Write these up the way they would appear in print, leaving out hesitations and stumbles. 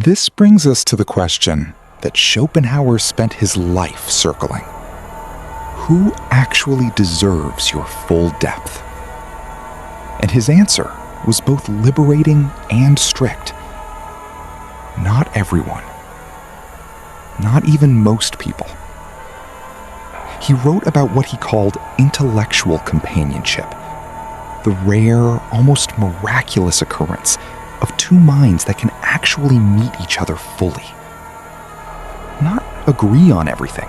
This brings us to the question that Schopenhauer spent his life circling. Who actually deserves your full depth? And his answer was both liberating and strict. Not everyone. Not even most people. He wrote about what he called intellectual companionship, the rare, almost miraculous occurrence of two minds that can actually meet each other fully. Not agree on everything,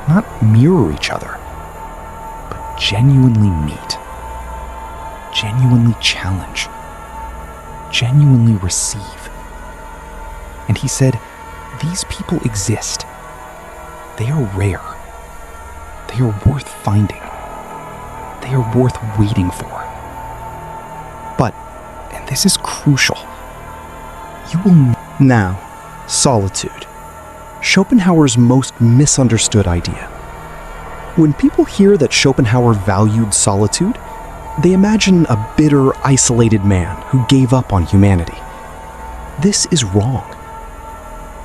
not mirror each other, but genuinely meet, genuinely challenge, genuinely receive. And he said, these people exist. They are rare. They are worth finding. They are worth waiting for. But, and this is crucial, you will Now, solitude. Schopenhauer's most misunderstood idea. When people hear that Schopenhauer valued solitude, they imagine a bitter, isolated man who gave up on humanity. This is wrong.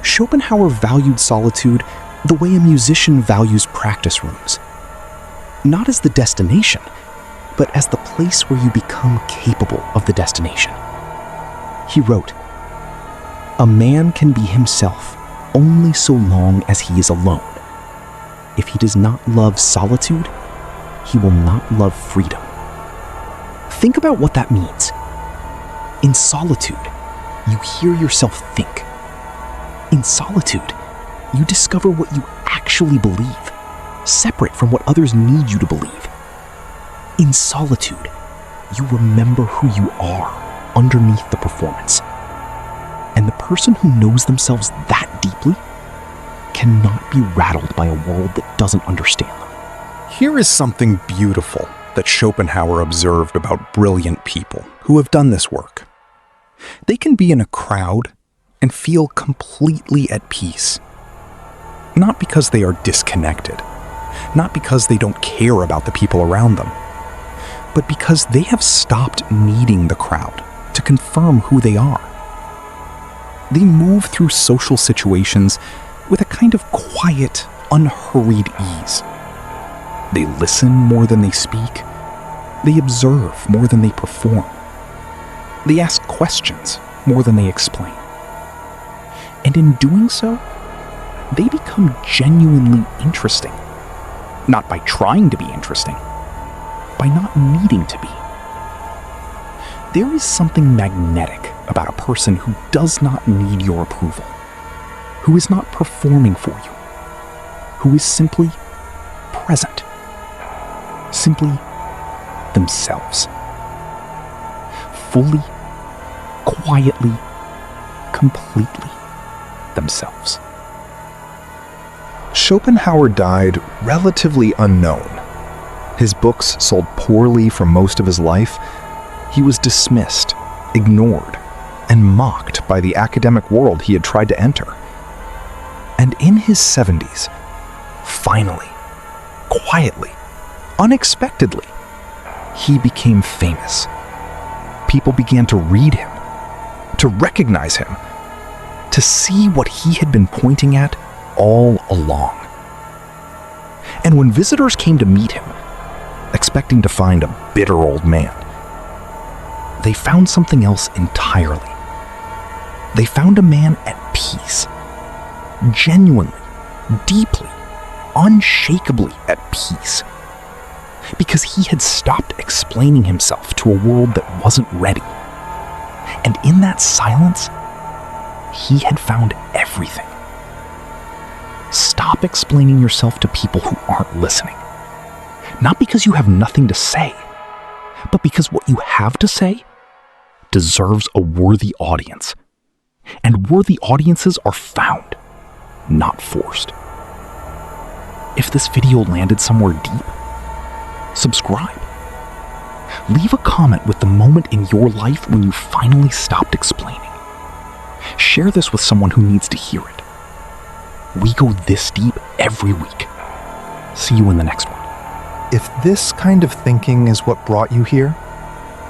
Schopenhauer valued solitude the way a musician values practice rooms. Not as the destination, but as the place where you become capable of the destination. He wrote, "A man can be himself only so long as he is alone. If he does not love solitude, he will not love freedom." Think about what that means. In solitude, you hear yourself think. In solitude, you discover what you actually believe, separate from what others need you to believe. In solitude, you remember who you are underneath the performance. And the person who knows themselves that deeply cannot be rattled by a world that doesn't understand them. Here is something beautiful that Schopenhauer observed about brilliant people who have done this work. They can be in a crowd and feel completely at peace. Not because they are disconnected, not because they don't care about the people around them, but because they have stopped needing the crowd to confirm who they are. They move through social situations with a kind of quiet, unhurried ease. They listen more than they speak. They observe more than they perform. They ask questions more than they explain. And in doing so, they become genuinely interesting. Not by trying to be interesting, by not needing to be. There is something magnetic about a person who does not need your approval, who is not performing for you, who is simply present, simply themselves. Fully, quietly, completely themselves. Schopenhauer died relatively unknown. His books sold poorly for most of his life. He was dismissed, ignored, and mocked by the academic world he had tried to enter. And in his 70s, finally, quietly, unexpectedly, he became famous. People began to read him, to recognize him, to see what he had been pointing at all along. And when visitors came to meet him, expecting to find a bitter old man, they found something else entirely. They found a man at peace, genuinely, deeply, unshakably at peace, because he had stopped explaining himself to a world that wasn't ready. And in that silence, he had found everything. Stop explaining yourself to people who aren't listening. Not because you have nothing to say, but because what you have to say deserves a worthy audience. And worthy audiences are found, not forced. If this video landed somewhere deep, subscribe. Leave a comment with the moment in your life when you finally stopped explaining. Share this with someone who needs to hear it. We go this deep every week. See you in the next one. If this kind of thinking is what brought you here,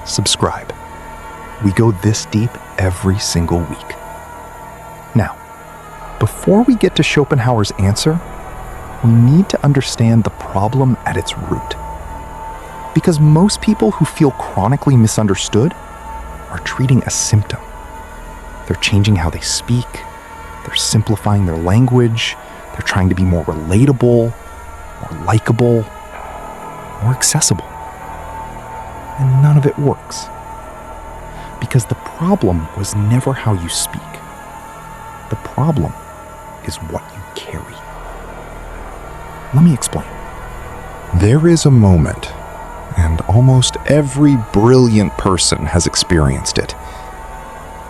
subscribe. We go this deep every single week. before we get to Schopenhauer's answer, we need to understand the problem at its root. Because most people who feel chronically misunderstood are treating a symptom. They're changing how they speak, they're simplifying their language, they're trying to be more relatable, more likable, more accessible. And none of it works. Because the problem was never how you speak. The problem is what you carry. Let me explain. There is a moment, and almost every brilliant person has experienced it,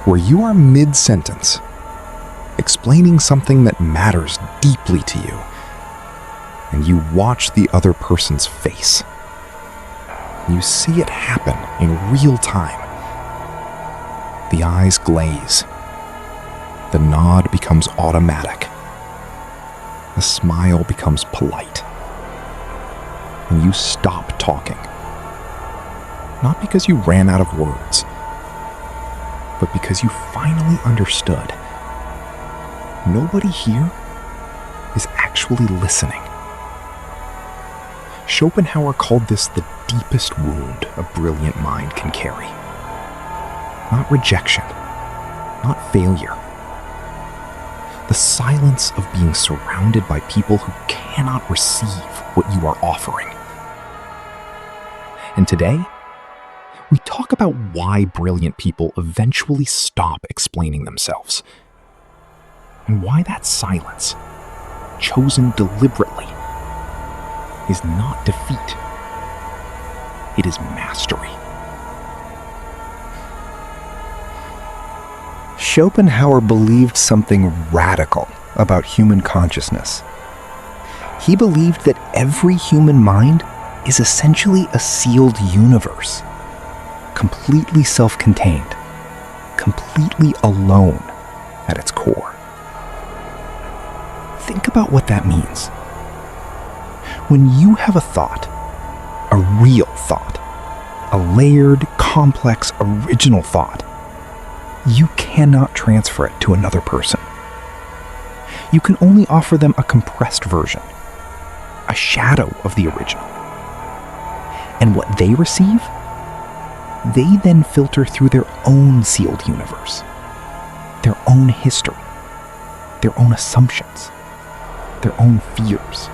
where you are mid-sentence, explaining something that matters deeply to you, and you watch the other person's face. You see it happen in real time. The eyes glaze. The nod becomes automatic. The smile becomes polite. And you stop talking. Not because you ran out of words, but because you finally understood. Nobody here is actually listening. Schopenhauer called this the deepest wound a brilliant mind can carry. Not rejection, not failure. The silence of being surrounded by people who cannot receive what you are offering. And today, we talk about why brilliant people eventually stop explaining themselves. And why that silence, chosen deliberately, is not defeat. It is mastery. Schopenhauer believed something radical about human consciousness. He believed that every human mind is essentially a sealed universe, completely self-contained, completely alone at its core. Think about what that means. When you have a thought, a real thought, a layered, complex, original thought, you cannot transfer it to another person. You can only offer them a compressed version, a shadow of the original. And what they receive, they then filter through their own sealed universe, their own history, their own assumptions, their own fears.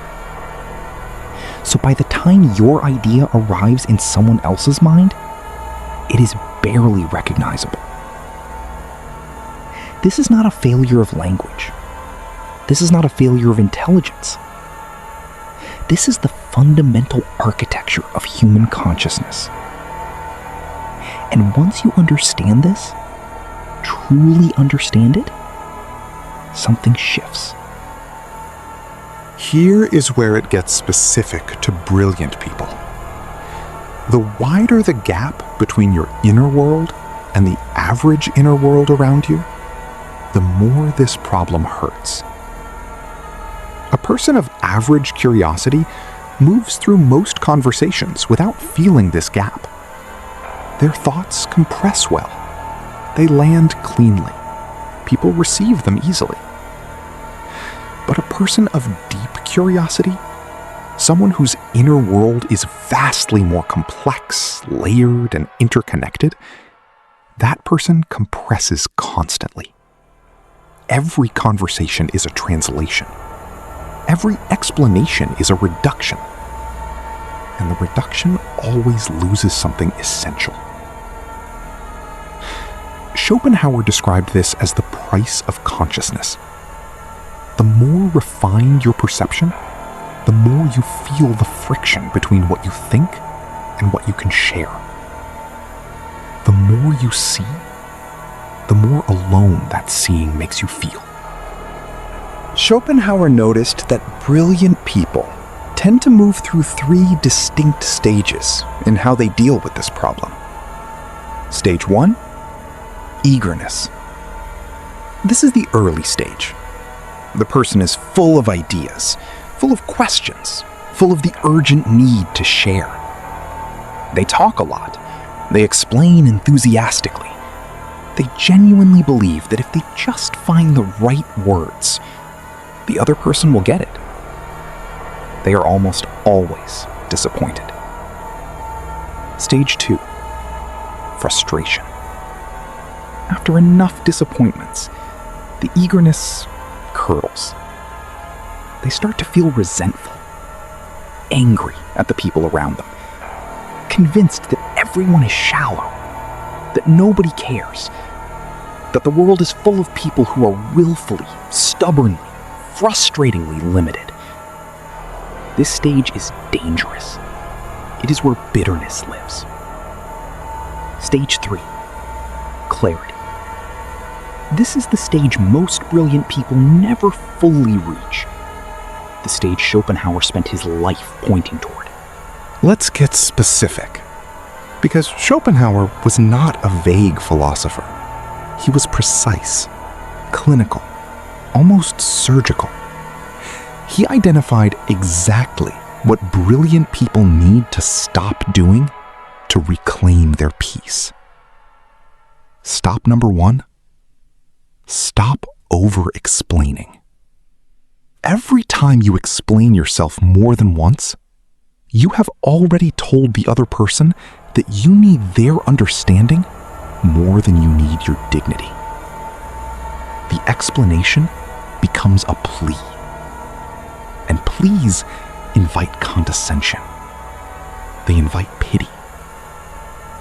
So by the time your idea arrives in someone else's mind, it is barely recognizable. This is not a failure of language. This is not a failure of intelligence. This is the fundamental architecture of human consciousness. And once you understand this, truly understand it, something shifts. Here is where it gets specific to brilliant people. The wider the gap between your inner world and the average inner world around you, the more this problem hurts. A person of average curiosity moves through most conversations without feeling this gap. Their thoughts compress well. They land cleanly. People receive them easily. But a person of deep curiosity, someone whose inner world is vastly more complex, layered, and interconnected, that person compresses constantly. Every conversation is a translation. Every explanation is a reduction. And the reduction always loses something essential. Schopenhauer described this as the price of consciousness. The more refined your perception, the more you feel the friction between what you think and what you can share. The more you see, the more alone that seeing makes you feel. Schopenhauer noticed that brilliant people tend to move through three distinct stages in how they deal with this problem. Stage 1, eagerness. This is the early stage. The person is full of ideas, full of questions, full of the urgent need to share. They talk a lot. They explain enthusiastically. They genuinely believe that if they just find the right words, the other person will get it. They are almost always disappointed. Stage 2. Frustration. After enough disappointments, the eagerness curdles. They start to feel resentful, angry at the people around them, convinced that everyone is shallow, that nobody cares, that the world is full of people who are willfully, stubbornly, frustratingly limited. This stage is dangerous. It is where bitterness lives. Stage 3. Clarity. This is the stage most brilliant people never fully reach. The stage Schopenhauer spent his life pointing toward. Let's get specific. Because Schopenhauer was not a vague philosopher. He was precise, clinical, almost surgical. He identified exactly what brilliant people need to stop doing to reclaim their peace. Stop number 1: stop over-explaining. Every time you explain yourself more than once, you have already told the other person that you need their understanding more than you need your dignity. The explanation becomes a plea. And pleas invite condescension. They invite pity.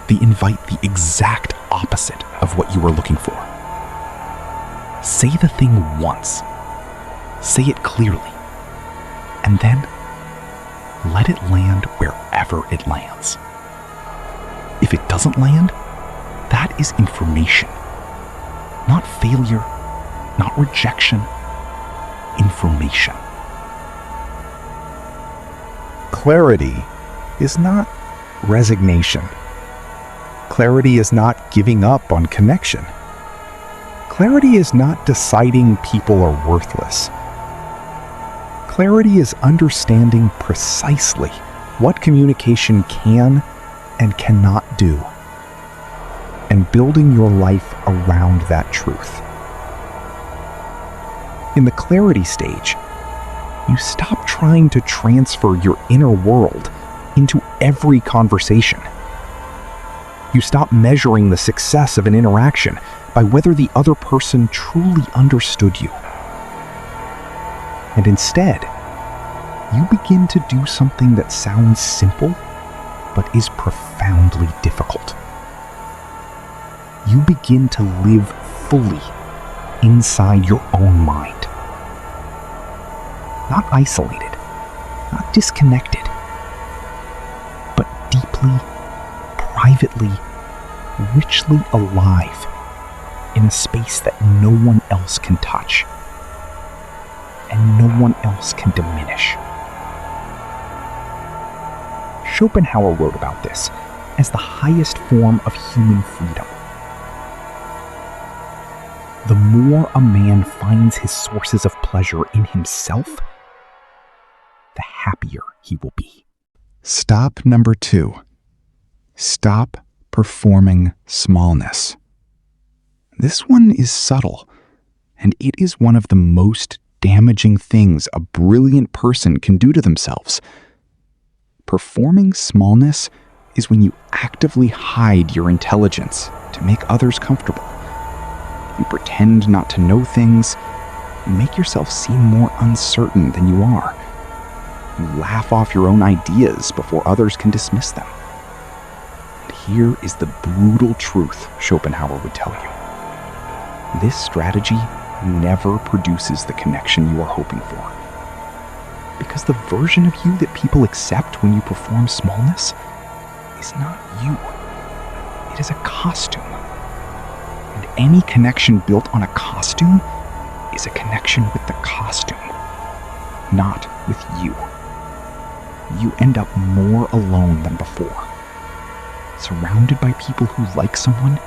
They invite the exact opposite of what you were looking for. Say the thing once. Say it clearly. And then let it land wherever it lands. If it doesn't land, that is information. Not failure, not rejection. Information. Clarity is not resignation. Clarity is not giving up on connection. Clarity is not deciding people are worthless. Clarity is understanding precisely what communication can and cannot do, and building your life around that truth. In the clarity stage, you stop trying to transfer your inner world into every conversation. You stop measuring the success of an interaction by whether the other person truly understood you. And instead, you begin to do something that sounds simple, but is profoundly difficult. You begin to live fully inside your own mind. Not isolated, not disconnected, but deeply, privately, richly alive in a space that no one else can touch and no one else can diminish. Schopenhauer wrote about this as the highest form of human freedom. The more a man finds his sources of pleasure in himself, the happier he will be. Stop number 2. Stop performing smallness. This one is subtle, and it is one of the most damaging things a brilliant person can do to themselves. Performing smallness is when you actively hide your intelligence to make others comfortable. You pretend not to know things. You make yourself seem more uncertain than you are. You laugh off your own ideas before others can dismiss them. And here is the brutal truth Schopenhauer would tell you. This strategy never produces the connection you are hoping for. Because the version of you that people accept when you perform smallness is not you. It is a costume. And any connection built on a costume is a connection with the costume, not with you. You end up more alone than before, surrounded by people who like someone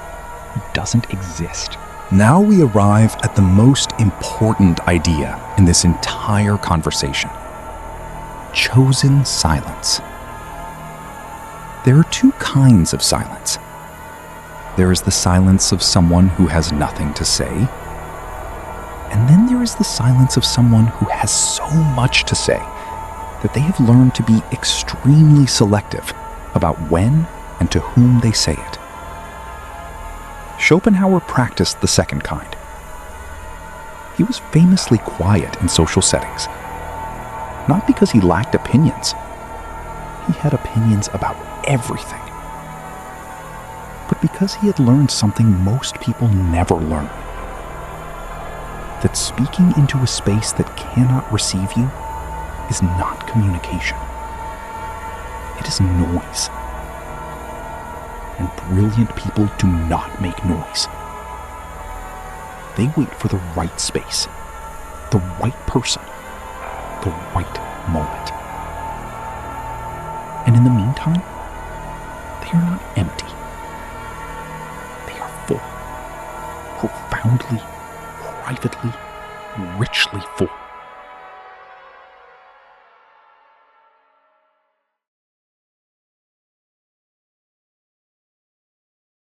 who doesn't exist. Now we arrive at the most important idea in this entire conversation. Chosen silence. There are two kinds of silence. There is the silence of someone who has nothing to say, and then there here is the silence of someone who has so much to say that they have learned to be extremely selective about when and to whom they say it. Schopenhauer practiced the second kind. He was famously quiet in social settings, not because he lacked opinions. He had opinions about everything, but because he had learned something most people never learn: that speaking into a space that cannot receive you is not communication. It is noise. And brilliant people do not make noise. They wait for the right space, the right person, the right moment. And in the meantime, they are not empty. They are full, profoundly, privately, richly full.